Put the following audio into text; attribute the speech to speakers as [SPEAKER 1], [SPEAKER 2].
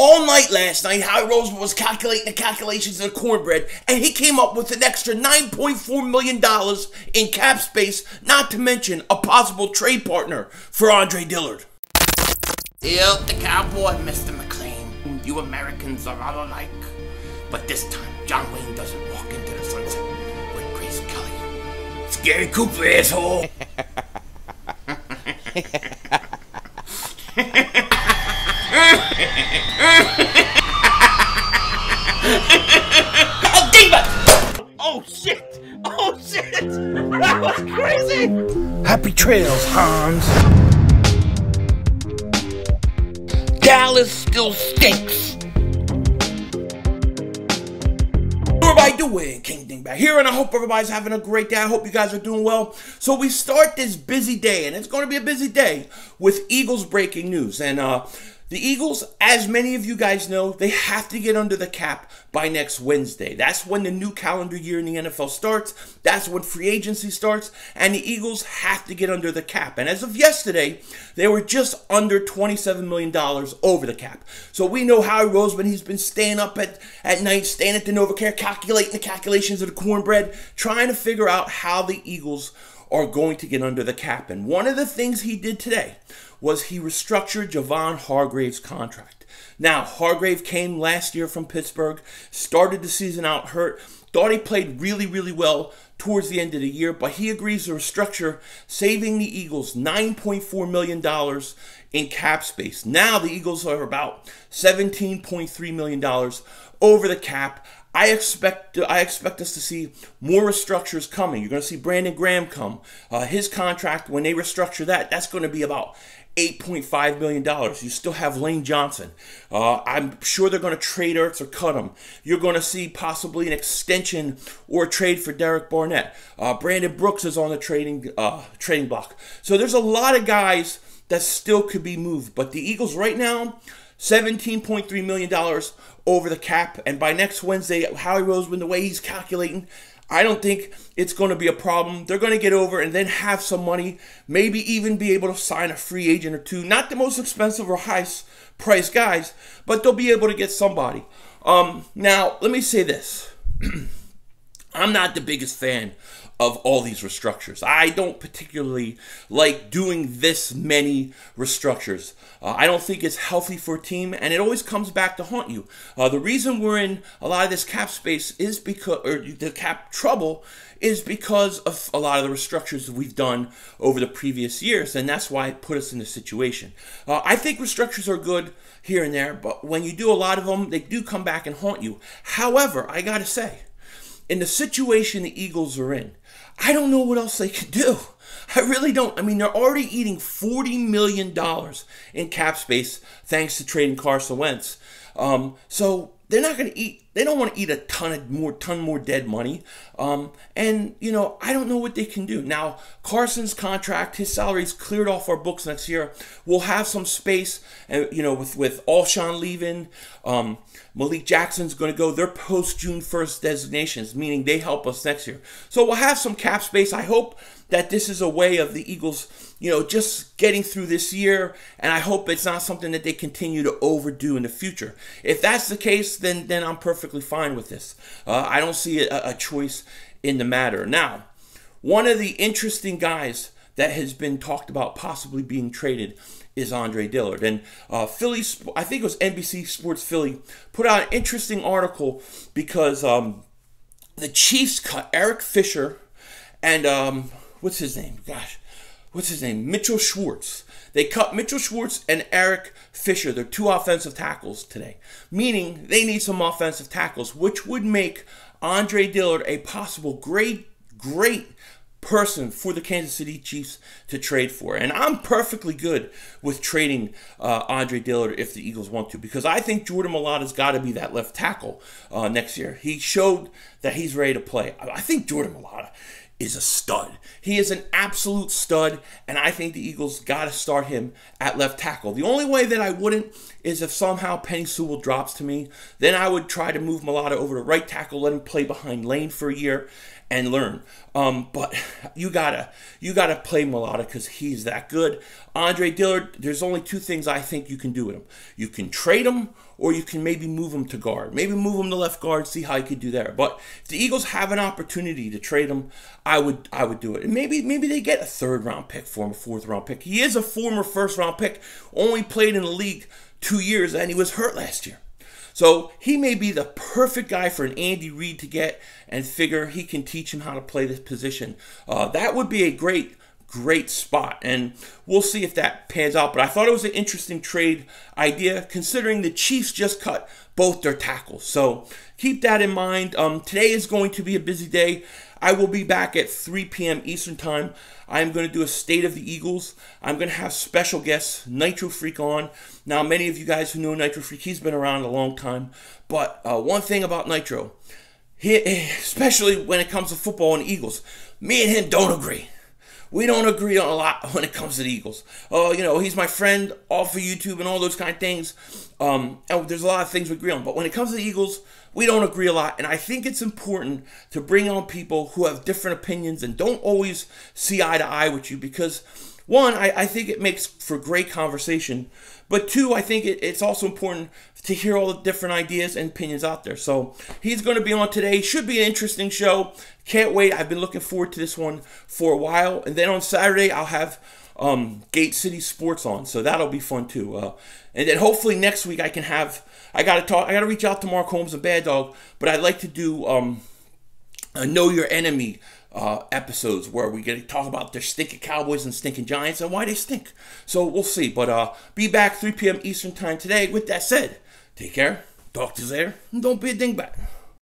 [SPEAKER 1] All night last night, Howie Roseman was calculating the calculations of the cornbread, and he came up with an extra $9.4 million in cap space, not to mention a possible trade partner for Andre Dillard.
[SPEAKER 2] Still the cowboy, Mr. McLean. You Americans are all alike. But this time, John Wayne doesn't walk into the sunset with Grace Kelly. Scary Cooper, asshole!
[SPEAKER 1] Oh, Dingbat! Oh, shit! Oh, shit! That was crazy!
[SPEAKER 3] Happy trails, Hans.
[SPEAKER 2] Dallas still stinks.
[SPEAKER 1] Everybody doing? King Dingbat here, and I hope everybody's having a great day. I hope you guys are doing well. So we start this busy day, and it's going to be a busy day, with Eagles breaking news. And the Eagles, as many of you guys know, they have to get under the cap by next Wednesday. That's when the new calendar year in the NFL starts. That's when free agency starts, and the Eagles have to get under the cap. And as of yesterday, they were just under $27 million over the cap. So we know Howie Roseman, he's been staying up at night, staying at the NovaCare, calculating the calculations of the cornbread, trying to figure out how the Eagles are going to get under the cap. And one of the things he did today was he restructured Javon Hargrave's contract. Now, Hargrave came last year from Pittsburgh, started the season out hurt, thought he played really, really well towards the end of the year, but he agrees to restructure, saving the Eagles $9.4 million in cap space. Now the Eagles are about $17.3 million over the cap. I expect us to see more restructures coming. You're going to see Brandon Graham come. His contract, when they restructure that, that's going to be about $8.5 million. You still have Lane Johnson. I'm sure they're going to trade Ertz or cut him. You're going to see possibly an extension or a trade for Derek Barnett. Brandon Brooks is on the trading block. So there's a lot of guys that still could be moved. But the Eagles right now, $17.3 million over the cap. And by next Wednesday, Howie Roseman, the way he's calculating, I don't think it's going to be a problem. They're going to get over and then have some money, maybe even be able to sign a free agent or two. Not the most expensive or highest price guys, but they'll be able to get somebody. Now, let me say this. I'm not the biggest fan of all these restructures. I don't particularly like doing this many restructures. I don't think it's healthy for a team, and it always comes back to haunt you. The reason we're in a lot of this cap space is because, or the cap trouble, is because of a lot of the restructures that we've done over the previous years, and that's why it put us in this situation. I think restructures are good here and there, but when you do a lot of them, they do come back and haunt you. However, I gotta say, in the situation the Eagles are in, I don't know what else they could do. I really don't. I mean, they're already eating $40 million in cap space thanks to trading Carson Wentz. So they're not going to eat. They don't want to eat a ton more dead money. And, you know, I don't know what they can do. Now, Carson's contract, his salary is cleared off our books next year. We'll have some space, you know, with Alshon leaving. Malik Jackson's going to go. They're post-June 1st designations, meaning they help us next year. So we'll have some cap space. I hope that this is a way of the Eagles, you know, just getting through this year, and I hope it's not something that they continue to overdo in the future. If that's the case, then I'm perfectly fine with this. I don't see a choice in the matter. Now, one of the interesting guys that has been talked about possibly being traded is Andre Dillard. And Philly, I think it was NBC Sports Philly, put out an interesting article because the Chiefs cut Eric Fisher and what's his name? Gosh, what's his name? Mitchell Schwartz. They cut Mitchell Schwartz and Eric Fisher. They're two offensive tackles today, meaning they need some offensive tackles, which would make Andre Dillard a possible great person for the Kansas City Chiefs to trade for. And I'm perfectly good with trading Andre Dillard if the Eagles want to, because I think Jordan Mailata's got to be that left tackle next year. He showed that he's ready to play. I think Jordan Mailata is a stud. He is an absolute stud, and I think the Eagles got to start him at left tackle. The only way that I wouldn't is if somehow Penny Sewell drops to me. Then I would try to move Mailata over to right tackle, let him play behind Lane for a year, and learn. But you gotta play Mailata because he's that good. Andre Dillard, there's only two things I think you can do with him. You can trade him, or you can maybe move him to guard. Maybe move him to left guard, see how you could do there. But if the Eagles have an opportunity to trade him, I would do it. And maybe they get a 3rd round pick for him, a 4th round pick. He is a former 1st round pick, only played in the league 2 years, and he was hurt last year. So he may be the perfect guy for an Andy Reid to get and figure he can teach him how to play this position. That would be a great spot, and we'll see if that pans out. But I thought it was an interesting trade idea, considering the Chiefs just cut both their tackles. So keep that in mind. Today is going to be a busy day. I will be back at 3 p.m. Eastern Time. I'm going to do a State of the Eagles. I'm going to have special guests, Nitro Freak on. Now, many of you guys who know Nitro Freak, he's been around a long time. But one thing about Nitro, especially when it comes to football and Eagles, me and him don't agree. We don't agree on a lot when it comes to the Eagles. You know, he's my friend off of YouTube and all those kind of things. And there's a lot of things we agree on. But when it comes to the Eagles, we don't agree a lot. And I think it's important to bring on people who have different opinions and don't always see eye to eye with you. Because, one, I think it makes for great conversation. But two, I think it's also important to hear all the different ideas and opinions out there. So he's going to be on today. Should be an interesting show. Can't wait. I've been looking forward to this one for a while. And then on Saturday, I'll have Gate City Sports on. So that'll be fun too. And then hopefully next week I got to reach out to Mark Holmes and Bad Dog. But I'd like to do a Know Your Enemy episodes where we get to talk about their stinking Cowboys and stinking Giants and why they stink. So we'll see. But be back 3 p.m. Eastern Time today. With that said, take care, talk to you later, and don't be a dingbat.